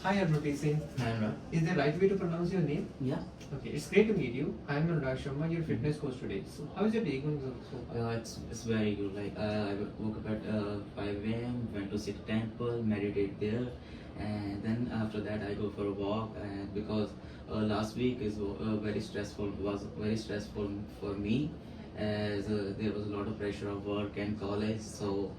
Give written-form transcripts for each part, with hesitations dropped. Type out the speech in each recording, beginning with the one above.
Hi, Anurag. Hi, Anurag. Is the right way to pronounce your name? Yeah. Okay, it's great to meet you. I'm Anurag Sharma, your fitness coach today. So, how is your day going so far? It's very good. Like I woke up at 5 a.m. Went to Sikh temple, meditate there, and then after that I go for a walk. And because last week is was very stressful for me, as there was a lot of pressure of work and college. So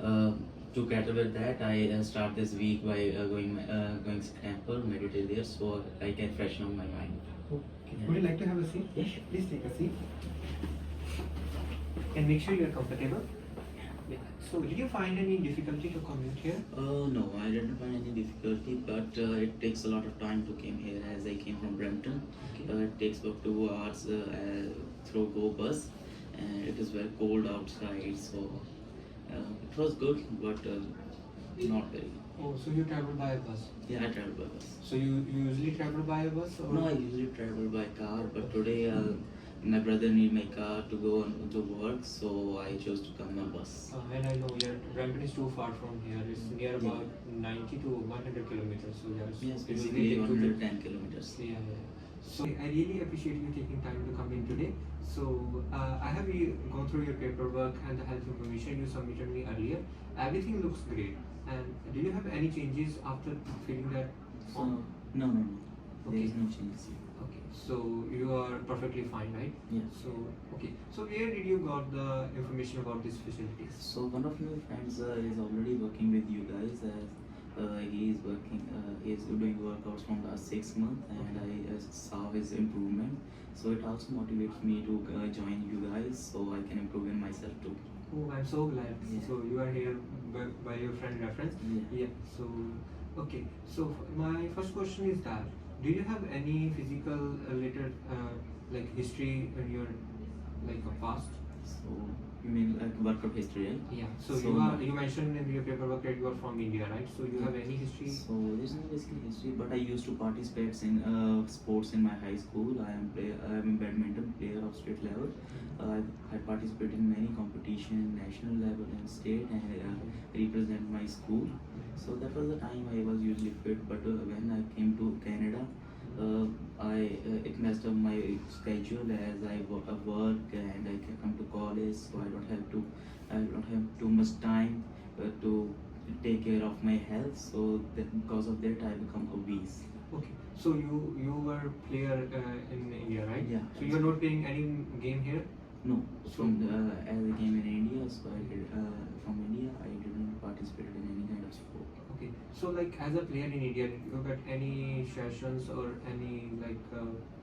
uh, to cater with that, I start this week by going to temple, meditate there, so I can freshen up my mind. Okay. Yeah. Would you like to have a seat? Yes, sure. Please take a seat. And make sure you're comfortable. Yeah. So, did you find any difficulty to commute here? No, I didn't find any difficulty, but it takes a lot of time to come here as I came from Brampton. Okay. It takes about 2 hours through Go bus, and it is very cold outside, so it was good, but not very. Oh, so you travel by bus? Yeah, I travel by bus. So you usually travel by a bus? Or? No, I usually travel by car, but today my brother need my car to go on to work, so I chose to come on bus. And I know your Brampton is too far from here. It's near about 90 to 100 kilometers. So Yes, it will basically take 110 kilometers. Yeah, yeah. So I really appreciate you taking time to come in today. So I have gone through your paperwork and the health information you submitted me earlier. Everything looks great. And do you have any changes after filling that form? No. There Okay. is no changes. Okay. So you are perfectly fine, right? Yeah. So okay. So where did you got the information about these facilities? So one of my friends is already working with you guys as he is doing workouts from last 6 months, and I saw his improvement. So it also motivates me to join you guys so I can improve in myself too. Oh, I'm so glad. Yeah. So you are here by your friend reference. Yeah. Yeah. So okay. So my first question is that do you have any physical related like history in your like a past? So you mean like workout history, right? Yeah. So you mentioned in your paperwork that you are from India, right? So you have any history? So there's no basically history, but I used to participate in sports in my high school. I am a badminton player of state level. I participated in many competitions, national level and state, and represent my school. So that was the time I was usually fit. But when I came to Canada, it messed up my schedule as I work and I can come to college, so I don't have too much time to take care of my health. So that because of that I become obese. Okay. So you were player in India, right? Yeah. So you are not playing any game here? No, from as I came in India, so I did from India I didn't participate in any kind of sport. Okay. So like as a player in India, did you get any sessions or any like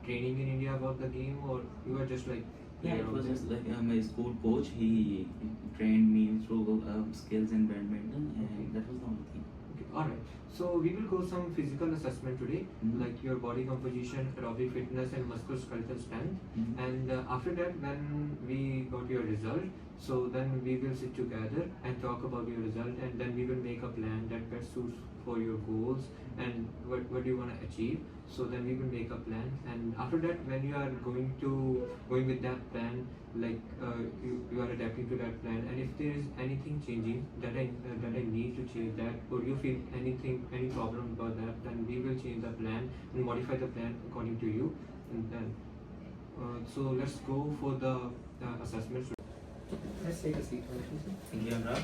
training in India about the game, or you were just like Yeah, player it out was there? just like my school coach. He trained me through skills in badminton, and that was the only thing. Okay. All right. So we will go some physical assessment today, like your body composition, aerobic fitness, and musculoskeletal strength. And after that, when we got your result, so then we will sit together and talk about your result, and then we will make a plan that best suits for your goals and what you want to achieve. So then we will make a plan, and after that, when you are going with that plan, like you are adapting to that plan, and if there is anything changing that I need to change that, or you feel any problem about that, then we will change the plan and modify the plan according to you. And then so let's go for the assessment. Let's take a seat. Thank you, Anurag.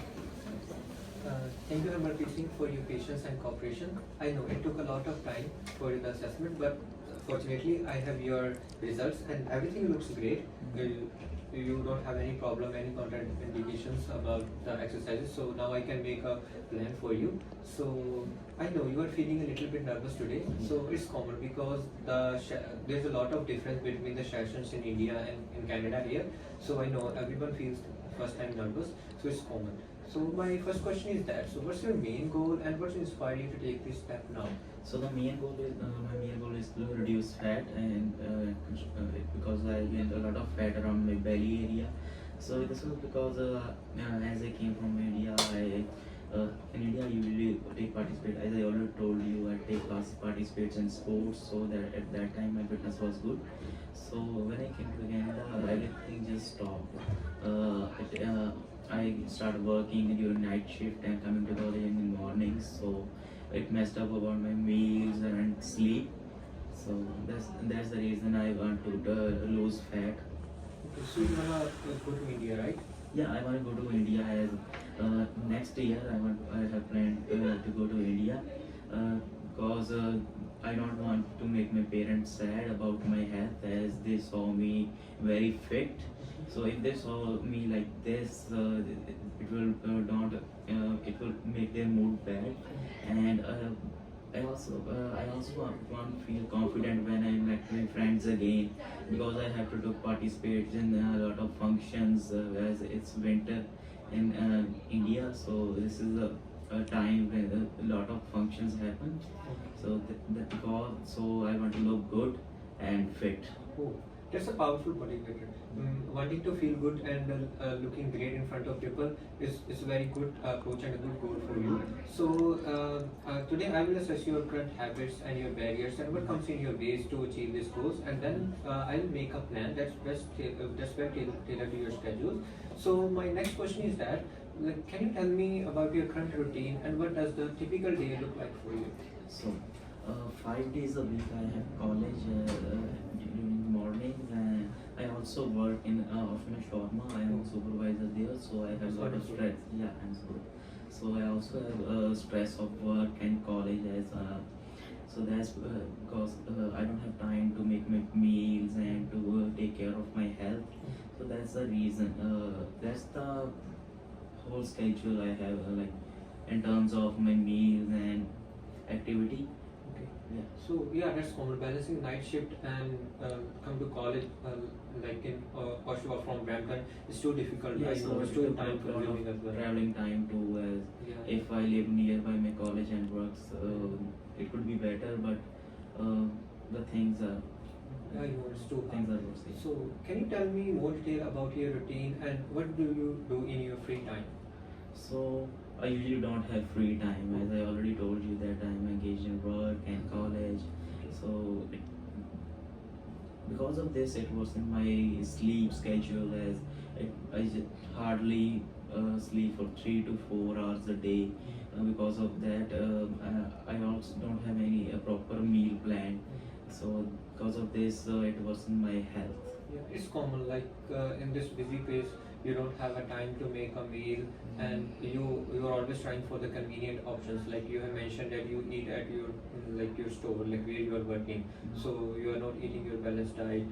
Thank you, Harmanpreet Singh, for your patience and cooperation. I know it took a lot of time for the assessment, but fortunately, I have your results and everything looks great. You don't have any problem, any contraindications about the exercises. So now I can make a plan for you. So I know you are feeling a little bit nervous today. So it's common because there's a lot of difference between the sessions in India and in Canada here. So I know everyone feels first time nervous. So it's common. So my first question is that, so what's your main goal and what's inspired you to take this step now? So the main goal is to reduce fat, and because I gained a lot of fat around my belly area. So this was because as I came from India, in India I usually participate, as I already told you, I participates in sports, so that at that time my fitness was good. So when I came to Canada, everything just stopped. I started working during night shift and coming to college in the mornings. So it messed up about my meals and sleep. So that's the reason I want to lose fat. Okay, so you wanna go to India, right? Yeah, I want to go to India as next year. I have planned to go to India because I don't want to make my parents sad about my health as they saw me very fit. So if they saw me like this, it will not it will make their mood bad. And I also want to feel confident when I met my friends again because I have to participate in a lot of functions as it's winter in India. So this is a time when a lot of functions happen. So because so I want to look good and fit. Oh, that's a powerful motivator. Wanting to feel good and looking great in front of people is a very good approach and a good goal for you. So today I will assess your current habits and your barriers and what comes in your ways to achieve these goals, and then I will make a plan that's very tailored to your schedule. So my next question is that, like, can you tell me about your current routine and what does the typical day look like for you? So 5 days a week I have college during mornings, and I also work in of my Sharma. I am a supervisor there, so I have a lot of stress. Yeah, I'm sorry. So I also have stress of work and college as so that's because I don't have time to make my meals and to take care of my health. So that's the reason. That's the whole schedule I have like in terms of my meals and activity. Okay. Yeah. So yeah, that's common. Balancing night shift and come to college, like in Oshawa from Brampton, is too difficult. Yeah, I so know it's it too took time a lot consuming as of well. traveling time too. As Yeah. if I live nearby my college and works, it could be better. But the things are I know it's too things hard. are worse. So can you tell me more detail about your routine and what do you do in your free time? So I usually don't have free time, as I already told you that I'm engaged in work and college. So because of this, it was in my sleep schedule as I hardly sleep for 3 to 4 hours a day. Because of that, I also don't have any proper meal plan. So because of this, it worsened my health. Yeah, it's common. Like in this busy pace, you don't have a time to make a meal, and you are always trying for the convenient options. Like you have mentioned that you eat at your like your store, like where you are working. So you are not eating your balanced diet.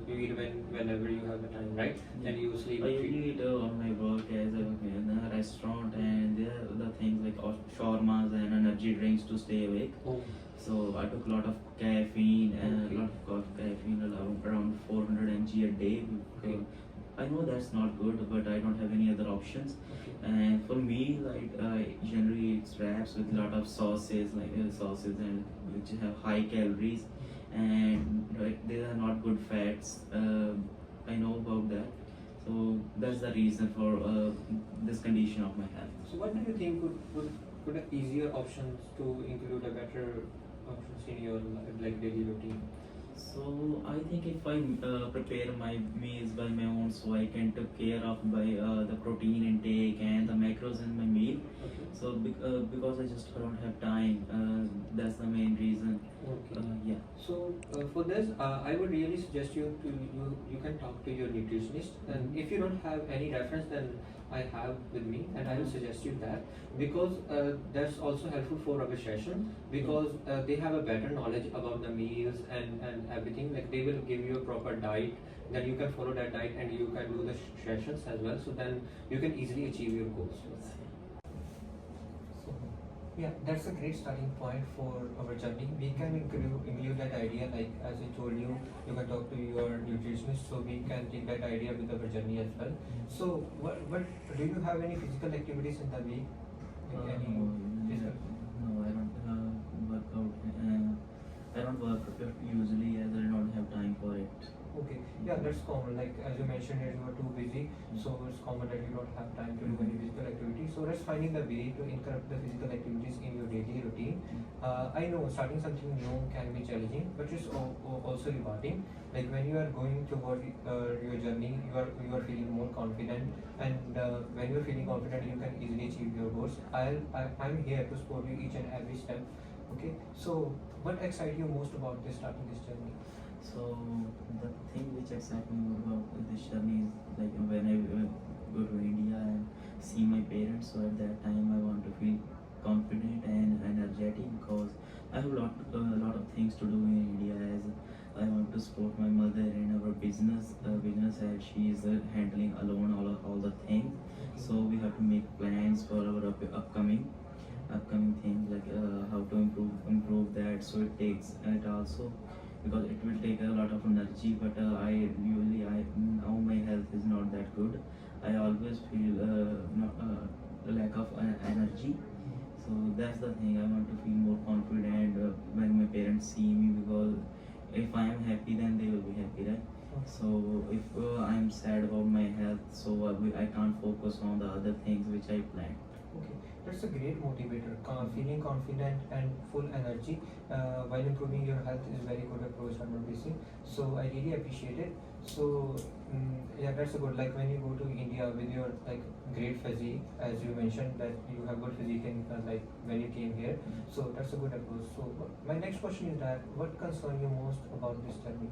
You eat whenever you have the time, right? And you sleep. I usually eat on my work as a in a restaurant, and there are the things like shawarmas and energy drinks to stay awake. Oh. So I took a lot of caffeine and Okay. a lot of caffeine around 400 mg a day. Okay. I know that's not good, but I don't have any other options. Okay. And for me, like I generally eat wraps with a lot of sauces, like sauces and which have high calories, and they are not good fats. I know about that. So that's the reason for this condition of my health. So what do you think would a easier options to include a better options in your like daily routine? So I think if I prepare my meals by my own, so I can take care of by the protein intake and the macros in my meal. Okay. So because I just don't have time, that's the main reason. Okay. Yeah. So for this, I would really suggest you can talk to your nutritionist, and if you don't have any reference, then I have with me, and I will suggest you that because that's also helpful for our session because they have a better knowledge about the meals and everything. Like they will give you a proper diet, then you can follow that diet and you can do the sessions as well. So then you can easily achieve your goals. So, yeah, that's a great starting point for our journey. We can include that idea, like as I told you, you can talk to your nutritionist, so we can take that idea with our journey as well. So, what do you have any physical activities in the week? Like any physical? No, I don't work out. I don't work usually as I don't have time for it. Okay, yeah, that's common. Like as you mentioned, that you are too busy, so it's common that you don't have time to do any physical activity. So that's finding the way to incorporate the physical activities in your daily routine. I know starting something new can be challenging, but it's also rewarding. Like when you are going toward your journey, you are feeling more confident, and when you are feeling confident, you can easily achieve your goals. I'm here to support you each and every step. Okay, so what excites you most about this starting this journey? So the thing which excites me more about this journey is like when I go to India and see my parents. So at that time I want to feel confident and energetic because I have a lot of things to do in India as I want to support my mother in our business as she is handling alone all the things. So we have to make plans for our upcoming things like how to improve that. So it takes it also because it will take a lot of energy, but I now my health is not that good. I always feel not a lack of energy. So that's the thing. I want to feel more confident when my parents see me because if I am happy, then they will be happy, right? So if I'm sad about my health, so I can't focus on the other things which I planned. Okay, that's a great motivator. Feeling confident and full energy while improving your health is very good approach, I'm noticing. So I really appreciate it. So yeah, that's a good. Like when you go to India with your like great physique, as you mentioned that you have good physique in like when you came here. So that's a good approach. So my next question is that what concerns you most about this journey?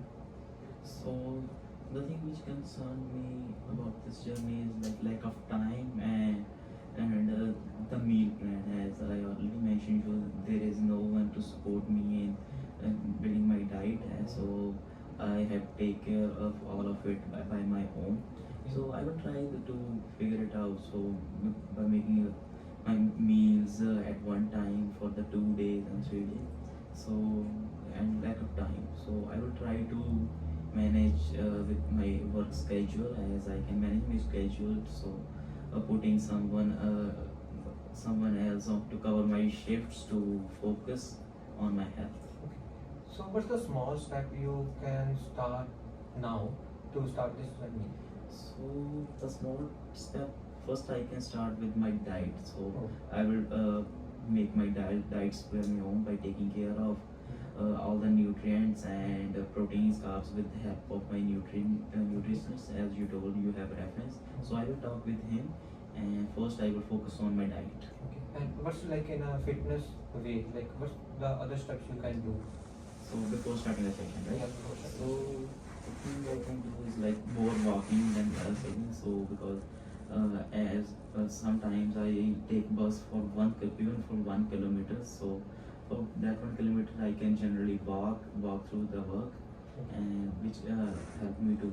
So the thing which concerned me about this journey is like lack of time and the meal plan. As I already mentioned, you there is no one to support me in building my diet, and so I have to take care of all of it by my own. So I will try to figure it out. So by making my meals at one time for the 2 days and 3 days. So and lack of time. So I will try to manage with my work schedule as I can manage my schedule. So putting someone else on to cover my shifts to focus on my health. Okay. So what's the small step you can start now to start this journey? So the small step first I can start with my diet. So Oh. I will make my diets by my own by taking care of all the nutrients and proteins, carbs with the help of my nutritionist. As you told, you have reference. So I will talk with him, and first I will focus on my diet. Okay. And what's like in a fitness way? Like what's the other steps you can do? So before starting the session, right? Yeah, before starting. So the thing I can do is like more walking than exercising. So because as sometimes I take bus for even for 1 kilometer. So for that 1 kilometer I can generally walk through the work, and which help me to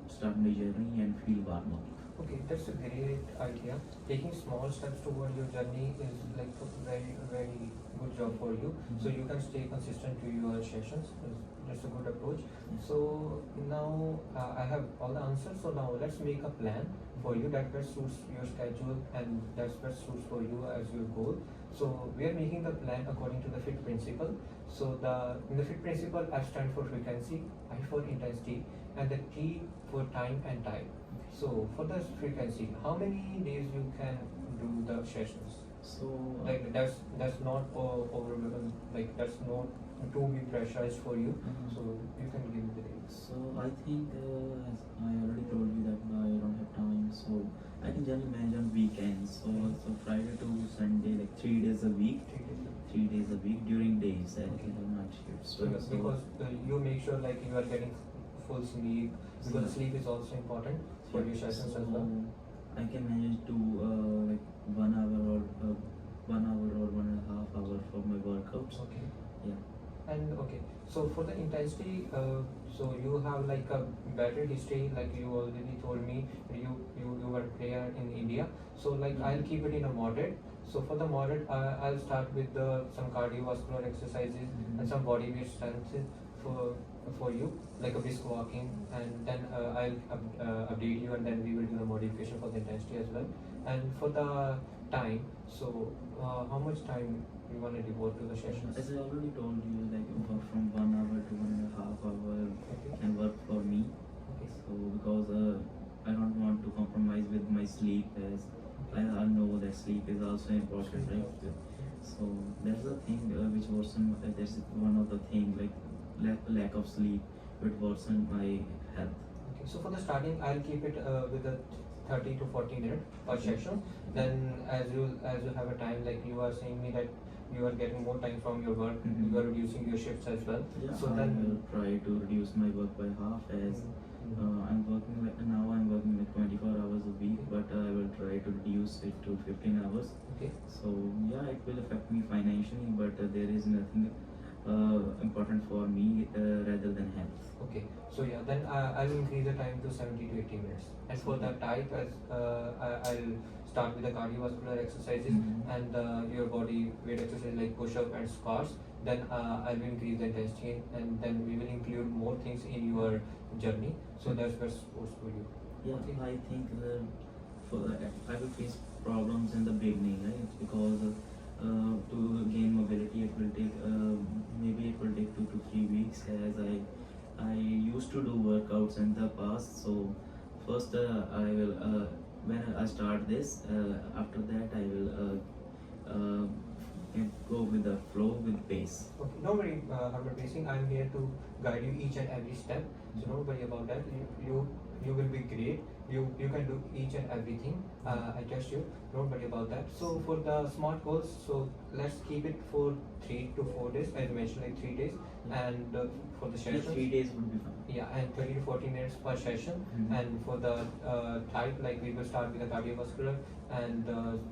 start my journey and feel warm up. Okay, that's a great idea. Taking small steps toward your journey is like a very good job for you. So you can stay consistent to your sessions. That's a good approach. So now I have all the answers. So now let's make a plan for you that best suits your schedule and that best suits for you as your goal. So we are making the plan according to the FIT principle. So in the FIT principle, F stands for frequency, I for intensity, and the T for time and type. So for the frequency, how many days you can do the sessions? So Like that's not over like that's not too be pressurized for you. So you can give the dates. So I think as I already told you that I don't have time, so I can generally manage on weekends. So Friday to Sunday, like 3 days a week. 3 days a week during days. I can have night shifts. So because you make sure like you are getting full sleep because sleep is also important for your sessions as well. I can manage to like 1 hour or 1 hour or 1.5 hours for my workouts. Okay. Yeah. And okay, so for the intensity, so you have like a better history, like you already told me, you were a player in India. So like I'll keep it in a moderate. So for the moderate, I'll start with some cardiovascular exercises and some body weight strength for you, like a brisk walking, and then I'll update you, and then we will do the modification for the intensity as well. And for the time, so how much time you want to devote to the sessions? As I already told you, like work from 1 hour to 1.5 hour Okay. can work for me. Okay. So because I don't want to compromise with my sleep, as I know that sleep is also important, right? So that's the thing which worsen. That's one of the thing, like lack of sleep, which worsen my health. Okay, so for the starting, I'll keep it with a 30 to 40 minute per session. Then as you have a time, like you are saying me that you are getting more time from your work, Mhm. you are reducing your shifts as well. Yeah, So I then will try to reduce my work by half, as I'm working like now. I'm working like 24 hours a week, but I will try to reduce it to 15 hours. Okay. So yeah, it will affect me financially, but there is nothing important for me rather than health. Okay, so yeah, then I'll increase the time to 70 to 80 minutes. And for that type, as I'll start with the cardiovascular exercises Mhm. and your body weight exercise like push-up and squats. Then I'll increase the intensity, and then we will include more things in your journey. So that's best sports for you. Yeah, Okay. I think for I will face problems in the beginning, right? Because to gain mobility, it will take maybe it will take 2 to 3 weeks, as I used to do workouts in the past. So first I will when I start this, after that I will go with the flow with pace. Okay, don't worry, Harman Pacing. I'm here to guide you each and every step. So don't worry about that. You will be great. You can do each and everything. I trust you. Don't worry about that. So for the smart goals, so let's keep it for 3 to 4 days. I mentioned like 3 days, and for the Yeah, sessions. 3 days would be fine. Yeah, and 30 to 40 minutes per session. Mhm. And for the type, like we will start with the cardiovascular and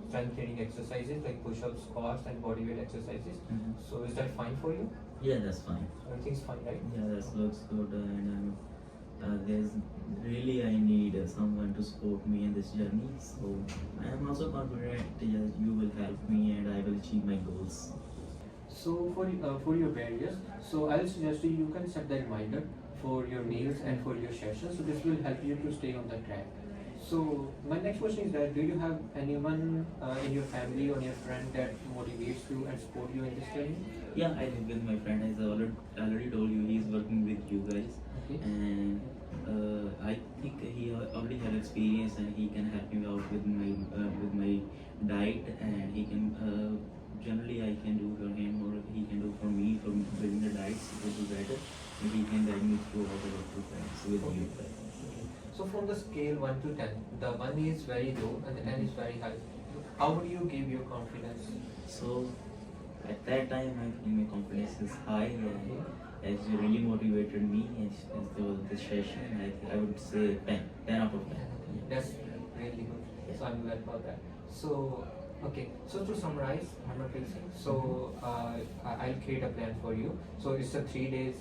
strength training exercises like push-ups, squats, and body weight exercises. Mhm. So is that fine for you? Yeah, that's fine. Everything's fine, right? Yeah, that looks good, and there's really I need someone to support me in this journey. So I am also confident that you will help me and I will achieve my goals. So for your barriers, so I'll suggest you can set the reminder for your meals and for your sessions. So this will help you to stay on the track. So my next question is that do you have anyone in your family or your friend that motivates you and support you in this journey? Yeah, I live with my friend. As I already told you, he's working with you guys, Okay. and I think he already have experience and he can help me out with my diet, and he can generally I can do for him or he can do for me for building the diets to do better, and he can guide me through all the work plans with you guys. So from the scale 1 to 10, the 1 is very low and the 10 is very high. How would you give your confidence? So at that time, I think my confidence is high, and as you really motivated me as the session, I would say 10 out of 10. That's really good. So I'm glad about that. So okay. So to summarize, so I'll create a plan for you. So it's a 3 days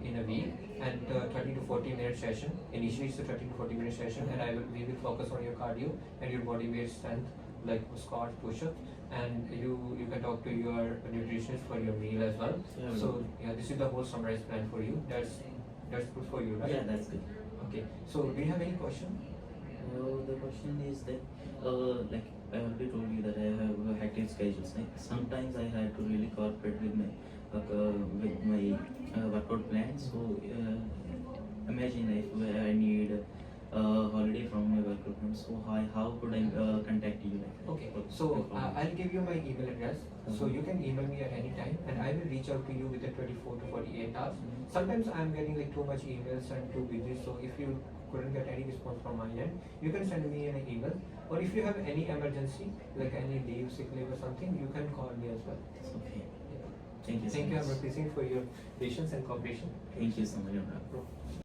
in a week and 30 to 40 minute session. Initially it's a 30 to 40 minute session, and we will focus on your cardio and your body weight strength like squat, push-ups, and you can talk to your nutritionist for your meal as well. Yeah, So yeah, this is the whole summarized plan for you. That's good for you, right? Yeah, that's good. Okay. So do you have any question? The question is that, like I already told you that I have a hectic schedules. Like sometimes I had to really cooperate with my workout plan. So imagine if I need holiday from my workout plan. So how could I contact you? Okay, so I'll give you my email address. So you can email me at any time, and I will reach out to you within 24 to 48 hours. Sometimes I'm getting like too much emails and too busy. So if you couldn't get any response from my end, you can send me an email. Or if you have any emergency, like any leave, sick leave or something, you can call me as well. It's okay. Thank you so Thank you, much. I'm for your patience and cooperation. Thank you so much, Anurag.